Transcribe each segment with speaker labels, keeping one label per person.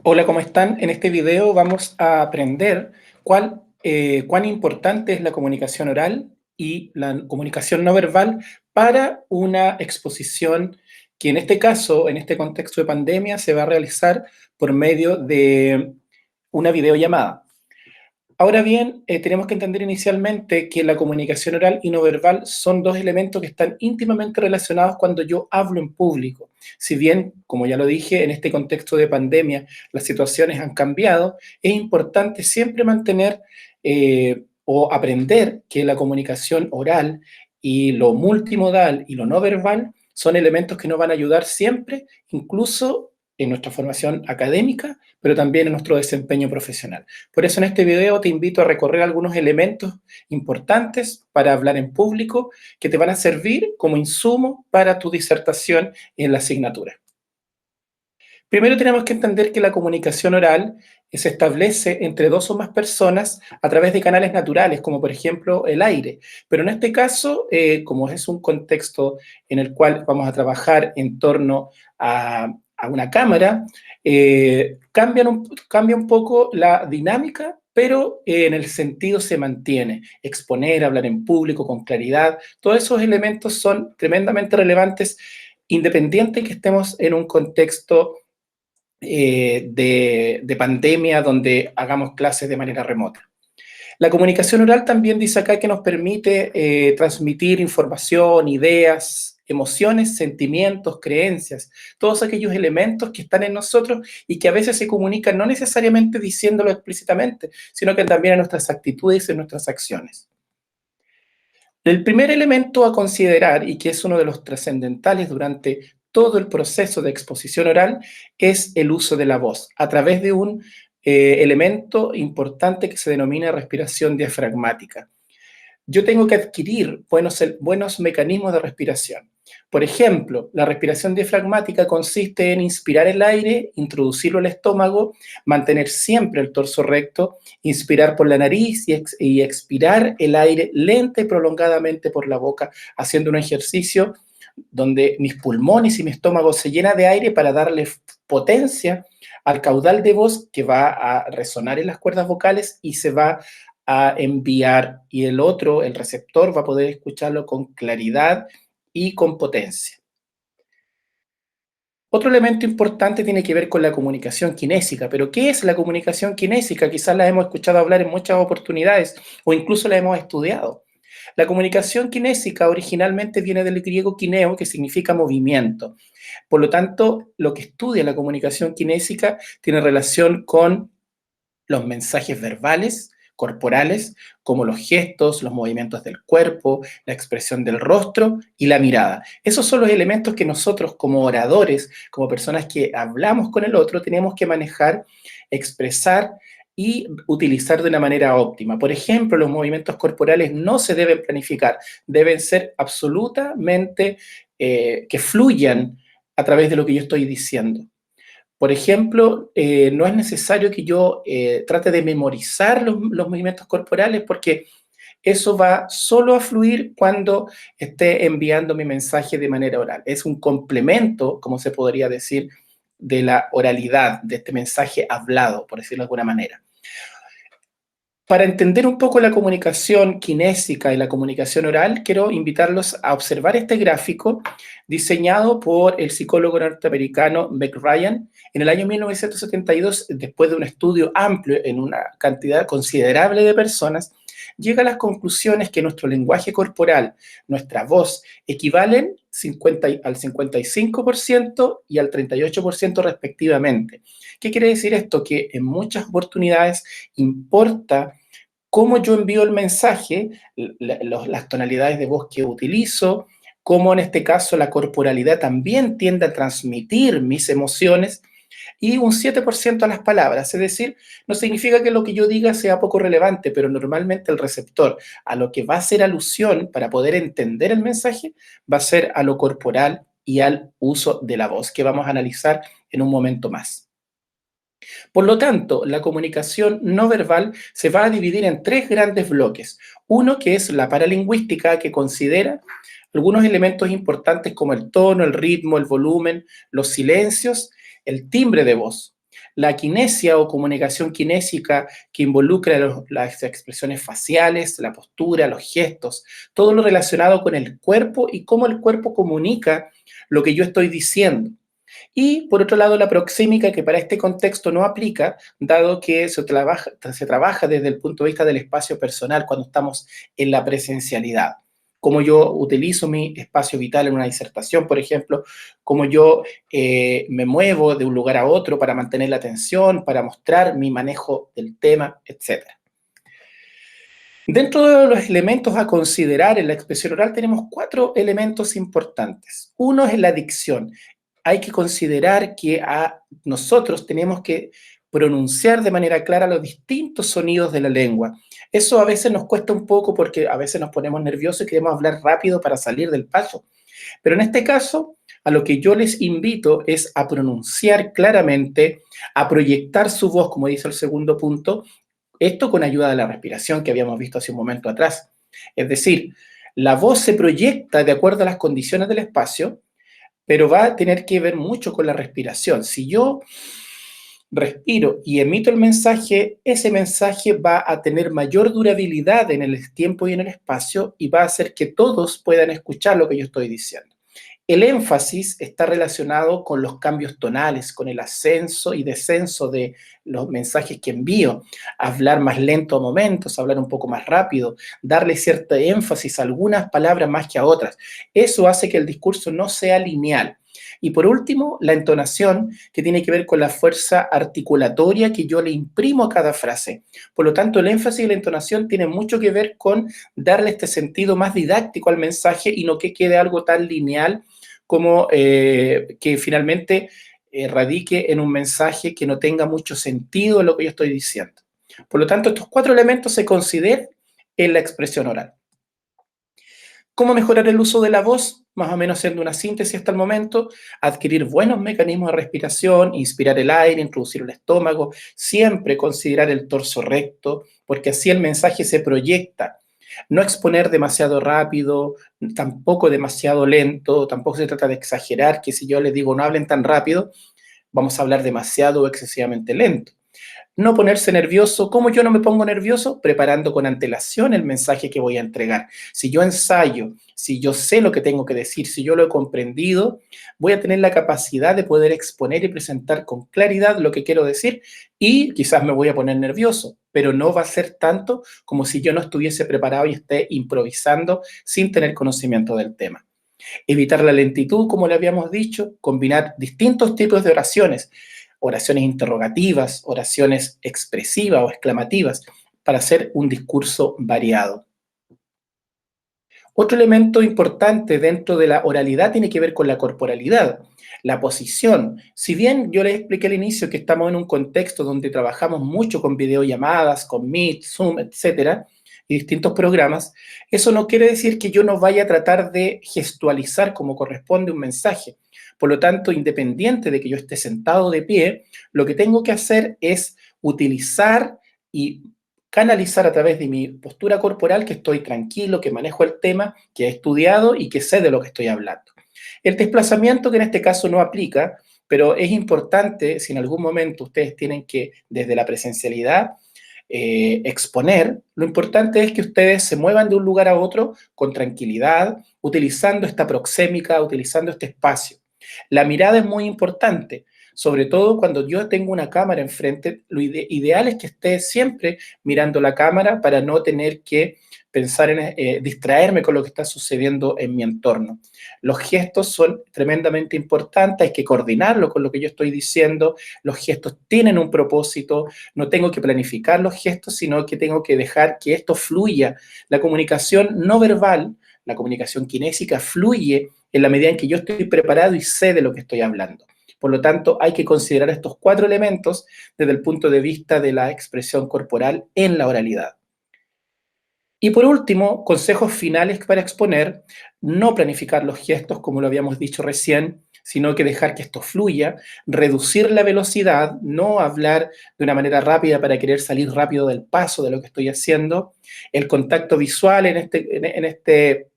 Speaker 1: Hola, ¿cómo están? En este video vamos a aprender cuán importante es la comunicación oral y la comunicación no verbal para una exposición que en este caso, en este contexto de pandemia, se va a realizar por medio de una videollamada. Ahora bien, tenemos que entender inicialmente que la comunicación oral y no verbal son dos elementos que están íntimamente relacionados cuando yo hablo en público. Si bien, como ya lo dije, en este contexto de pandemia las situaciones han cambiado, es importante siempre mantener o aprender que la comunicación oral y lo multimodal y lo no verbal son elementos que nos van a ayudar siempre, incluso en nuestra formación académica, pero también en nuestro desempeño profesional. Por eso en este video te invito a recorrer algunos elementos importantes para hablar en público que te van a servir como insumo para tu disertación en la asignatura. Primero tenemos que entender que la comunicación oral se establece entre dos o más personas a través de canales naturales, como por ejemplo el aire. Pero en este caso, como es un contexto en el cual vamos a trabajar en torno a una cámara, cambia un poco la dinámica, pero en el sentido se mantiene. Exponer, hablar en público con claridad, todos esos elementos son tremendamente relevantes, independiente que estemos en un contexto de pandemia donde hagamos clases de manera remota. La comunicación oral también dice acá que nos permite transmitir información, ideas, emociones, sentimientos, creencias, todos aquellos elementos que están en nosotros y que a veces se comunican no necesariamente diciéndolo explícitamente, sino que también en nuestras actitudes y en nuestras acciones. El primer elemento a considerar, y que es uno de los trascendentales durante todo el proceso de exposición oral, es el uso de la voz, a través de un elemento importante que se denomina respiración diafragmática. Yo tengo que adquirir buenos mecanismos de respiración. Por ejemplo, la respiración diafragmática consiste en inspirar el aire, introducirlo al estómago, mantener siempre el torso recto, inspirar por la nariz y expirar el aire lenta y prolongadamente por la boca, haciendo un ejercicio donde mis pulmones y mi estómago se llenan de aire para darle potencia al caudal de voz que va a resonar en las cuerdas vocales y se va a enviar, y el otro, el receptor, va a poder escucharlo con claridad y con potencia. Otro elemento importante tiene que ver con la comunicación kinésica, pero ¿qué es la comunicación kinésica? Quizás la hemos escuchado hablar en muchas oportunidades o incluso la hemos estudiado. La comunicación kinésica originalmente viene del griego kineo, que significa movimiento. Por lo tanto, lo que estudia la comunicación kinésica tiene relación con los mensajes verbales, corporales, como los gestos, los movimientos del cuerpo, la expresión del rostro y la mirada. Esos son los elementos que nosotros como oradores, como personas que hablamos con el otro, tenemos que manejar, expresar y utilizar de una manera óptima. Por ejemplo, los movimientos corporales no se deben planificar, deben ser absolutamente que fluyan a través de lo que yo estoy diciendo. Por ejemplo, no es necesario que yo trate de memorizar los movimientos corporales porque eso va solo a fluir cuando esté enviando mi mensaje de manera oral. Es un complemento, como se podría decir, de la oralidad, de este mensaje hablado, por decirlo de alguna manera. Para entender un poco la comunicación kinésica y la comunicación oral, quiero invitarlos a observar este gráfico diseñado por el psicólogo norteamericano Meg Ryan en el año 1972, después de un estudio amplio en una cantidad considerable de personas, llega a las conclusiones que nuestro lenguaje corporal, nuestra voz, equivalen al 55% y al 38% respectivamente. ¿Qué quiere decir esto? Que en muchas oportunidades importa cómo yo envío el mensaje, las tonalidades de voz que utilizo, cómo en este caso la corporalidad también tiende a transmitir mis emociones y un 7% a las palabras. Es decir, no significa que lo que yo diga sea poco relevante, pero normalmente el receptor a lo que va a hacer alusión para poder entender el mensaje va a ser a lo corporal y al uso de la voz, que vamos a analizar en un momento más. Por lo tanto, la comunicación no verbal se va a dividir en tres grandes bloques. Uno que es la paralingüística, que considera algunos elementos importantes como el tono, el ritmo, el volumen, los silencios, el timbre de voz. La kinesia o comunicación kinésica que involucra las expresiones faciales, la postura, los gestos, todo lo relacionado con el cuerpo y cómo el cuerpo comunica lo que yo estoy diciendo. Y por otro lado, la proxémica, que para este contexto no aplica, dado que se trabaja desde el punto de vista del espacio personal cuando estamos en la presencialidad. Cómo yo utilizo mi espacio vital en una disertación, por ejemplo, cómo yo me muevo de un lugar a otro para mantener la atención, para mostrar mi manejo del tema, etc. Dentro de los elementos a considerar en la expresión oral tenemos 4 elementos importantes. Uno es la dicción. Hay que considerar que nosotros tenemos que pronunciar de manera clara los distintos sonidos de la lengua. Eso a veces nos cuesta un poco porque a veces nos ponemos nerviosos y queremos hablar rápido para salir del paso. Pero en este caso, a lo que yo les invito es a pronunciar claramente, a proyectar su voz, como dice el segundo punto, esto con ayuda de la respiración que habíamos visto hace un momento atrás. Es decir, la voz se proyecta de acuerdo a las condiciones del espacio, pero va a tener que ver mucho con la respiración. Si yo respiro y emito el mensaje, ese mensaje va a tener mayor durabilidad en el tiempo y en el espacio y va a hacer que todos puedan escuchar lo que yo estoy diciendo. El énfasis está relacionado con los cambios tonales, con el ascenso y descenso de los mensajes que envío. Hablar más lento a momentos, hablar un poco más rápido, darle cierto énfasis a algunas palabras más que a otras. Eso hace que el discurso no sea lineal. Y por último, la entonación, que tiene que ver con la fuerza articulatoria que yo le imprimo a cada frase. Por lo tanto, el énfasis y la entonación tienen mucho que ver con darle este sentido más didáctico al mensaje y no que quede algo tan lineal como que finalmente radique en un mensaje que no tenga mucho sentido en lo que yo estoy diciendo. Por lo tanto, estos 4 elementos se consideran en la expresión oral. ¿Cómo mejorar el uso de la voz? Más o menos siendo una síntesis hasta el momento, adquirir buenos mecanismos de respiración, inspirar el aire, introducir el estómago, siempre considerar el torso recto, porque así el mensaje se proyecta. No exponer demasiado rápido, tampoco demasiado lento, tampoco se trata de exagerar, que si yo les digo no hablen tan rápido, vamos a hablar demasiado o excesivamente lento. No ponerse nervioso. ¿Cómo yo no me pongo nervioso? Preparando con antelación el mensaje que voy a entregar. Si yo ensayo, si yo sé lo que tengo que decir, si yo lo he comprendido, voy a tener la capacidad de poder exponer y presentar con claridad lo que quiero decir y quizás me voy a poner nervioso, pero no va a ser tanto como si yo no estuviese preparado y esté improvisando sin tener conocimiento del tema. Evitar la lentitud, como le habíamos dicho, combinar distintos tipos de oraciones, oraciones interrogativas, oraciones expresivas o exclamativas, para hacer un discurso variado. Otro elemento importante dentro de la oralidad tiene que ver con la corporalidad, la posición. Si bien yo les expliqué al inicio que estamos en un contexto donde trabajamos mucho con videollamadas, con Meet, Zoom, etcétera, y distintos programas, eso no quiere decir que yo no vaya a tratar de gestualizar como corresponde un mensaje. Por lo tanto, independiente de que yo esté sentado de pie, lo que tengo que hacer es utilizar y canalizar a través de mi postura corporal que estoy tranquilo, que manejo el tema, que he estudiado y que sé de lo que estoy hablando. El desplazamiento, que en este caso no aplica, pero es importante si en algún momento ustedes tienen que, desde la presencialidad, exponer, lo importante es que ustedes se muevan de un lugar a otro con tranquilidad, utilizando esta proxémica, utilizando este espacio. La mirada es muy importante, sobre todo cuando yo tengo una cámara enfrente, lo ideal es que esté siempre mirando la cámara para no tener que pensar en distraerme con lo que está sucediendo en mi entorno. Los gestos son tremendamente importantes, hay que coordinarlo con lo que yo estoy diciendo, los gestos tienen un propósito, no tengo que planificar los gestos, sino que tengo que dejar que esto fluya. La comunicación no verbal, la comunicación kinésica fluye en la medida en que yo estoy preparado y sé de lo que estoy hablando. Por lo tanto, hay que considerar estos 4 elementos desde el punto de vista de la expresión corporal en la oralidad. Y por último, consejos finales para exponer, no planificar los gestos como lo habíamos dicho recién, sino que dejar que esto fluya, reducir la velocidad, no hablar de una manera rápida para querer salir rápido del paso de lo que estoy haciendo, el contacto visual en este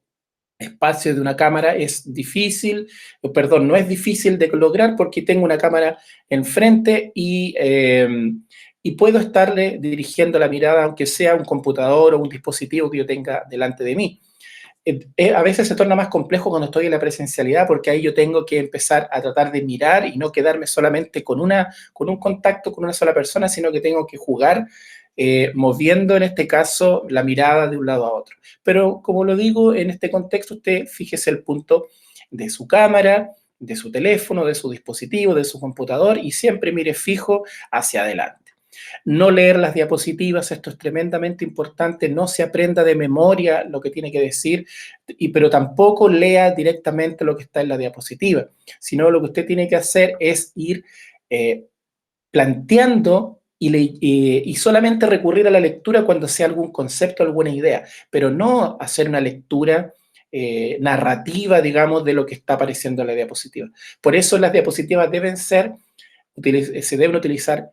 Speaker 1: espacio de una cámara es difícil, perdón, no es difícil de lograr porque tengo una cámara enfrente y puedo estarle dirigiendo la mirada, aunque sea un computador o un dispositivo que yo tenga delante de mí. A veces se torna más complejo cuando estoy en la presencialidad porque ahí yo tengo que empezar a tratar de mirar y no quedarme solamente con un contacto con una sola persona, sino que tengo que jugar moviendo en este caso la mirada de un lado a otro. Pero como lo digo, en este contexto usted fíjese el punto de su cámara, de su teléfono, de su dispositivo, de su computador y siempre mire fijo hacia adelante. No leer las diapositivas, esto es tremendamente importante, no se aprenda de memoria lo que tiene que decir, pero tampoco lea directamente lo que está en la diapositiva, sino lo que usted tiene que hacer es ir planteando y solamente recurrir a la lectura cuando sea algún concepto, alguna idea, pero no hacer una lectura narrativa, digamos, de lo que está apareciendo en la diapositiva. Por eso las diapositivas se deben utilizar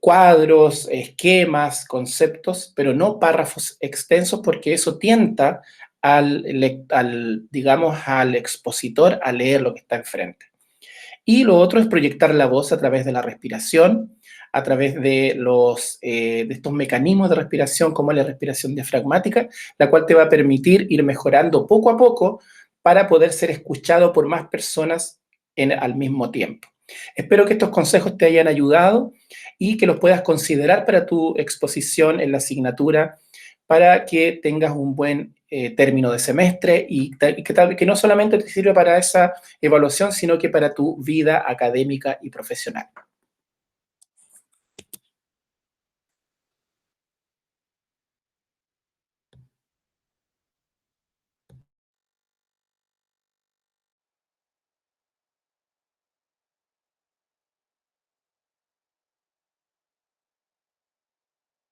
Speaker 1: cuadros, esquemas, conceptos, pero no párrafos extensos porque eso tienta digamos, al expositor a leer lo que está enfrente. Y lo otro es proyectar la voz a través de la respiración, a través de estos mecanismos de respiración como la respiración diafragmática, la cual te va a permitir ir mejorando poco a poco para poder ser escuchado por más personas al mismo tiempo. Espero que estos consejos te hayan ayudado y que los puedas considerar para tu exposición en la asignatura para que tengas un buen término de semestre y que no solamente te sirva para esa evaluación, sino que para tu vida académica y profesional.